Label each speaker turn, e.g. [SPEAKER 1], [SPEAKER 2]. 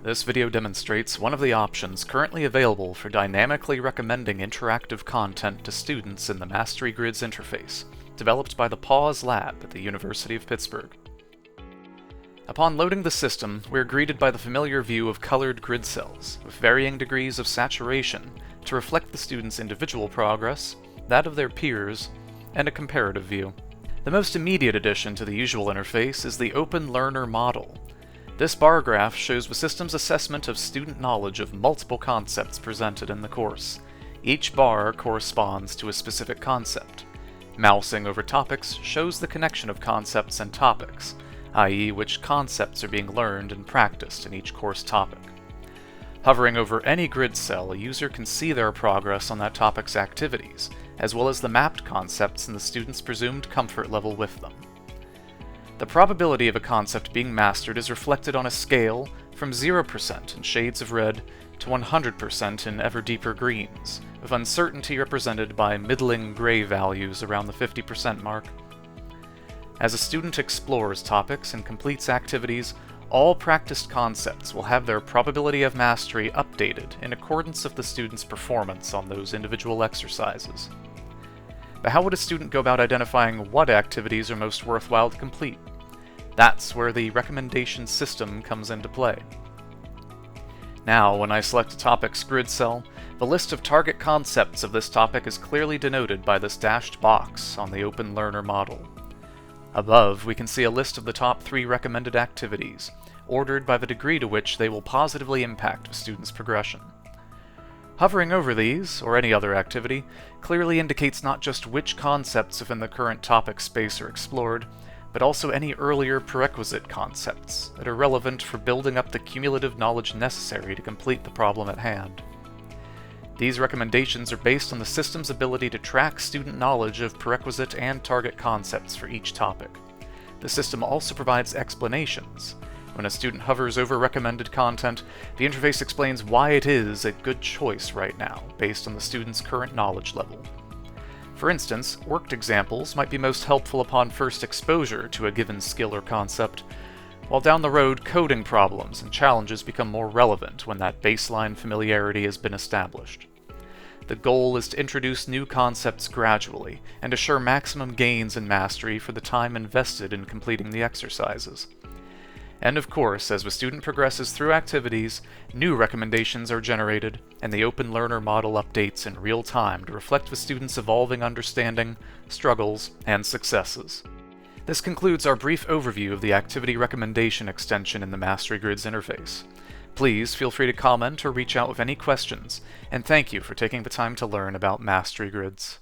[SPEAKER 1] This video demonstrates one of the options currently available for dynamically recommending interactive content to students in the Mastery Grids interface, developed by the PAWS Lab at the University of Pittsburgh. Upon loading the system, we're greeted by the familiar view of colored grid cells, with varying degrees of saturation to reflect the student's individual progress, that of their peers, and a comparative view. The most immediate addition to the usual interface is the Open Learner model. This bar graph shows the system's assessment of student knowledge of multiple concepts presented in the course. Each bar corresponds to a specific concept. Mousing over topics shows the connection of concepts and topics, i.e. which concepts are being learned and practiced in each course topic. Hovering over any grid cell, a user can see their progress on that topic's activities, as well as the mapped concepts and the student's presumed comfort level with them. The probability of a concept being mastered is reflected on a scale from 0% in shades of red to 100% in ever deeper greens, with uncertainty represented by middling gray values around the 50% mark. As a student explores topics and completes activities, all practiced concepts will have their probability of mastery updated in accordance with the student's performance on those individual exercises. But how would a student go about identifying what activities are most worthwhile to complete? That's where the recommendation system comes into play. Now, when I select a topic's grid cell, the list of target concepts of this topic is clearly denoted by this dashed box on the Open Learner model. Above, we can see a list of the top 3 recommended activities, ordered by the degree to which they will positively impact a student's progression. Hovering over these, or any other activity, clearly indicates not just which concepts within the current topic space are explored, but also any earlier prerequisite concepts that are relevant for building up the cumulative knowledge necessary to complete the problem at hand. These recommendations are based on the system's ability to track student knowledge of prerequisite and target concepts for each topic. The system also provides explanations. When a student hovers over recommended content, the interface explains why it is a good choice right now, based on the student's current knowledge level. For instance, worked examples might be most helpful upon first exposure to a given skill or concept, while down the road coding problems and challenges become more relevant when that baseline familiarity has been established. The goal is to introduce new concepts gradually and assure maximum gains in mastery for the time invested in completing the exercises. And of course, as the student progresses through activities, new recommendations are generated, and the Open Learner model updates in real time to reflect the student's evolving understanding, struggles, and successes. This concludes our brief overview of the Activity Recommendation extension in the Mastery Grids interface. Please feel free to comment or reach out with any questions, and thank you for taking the time to learn about Mastery Grids.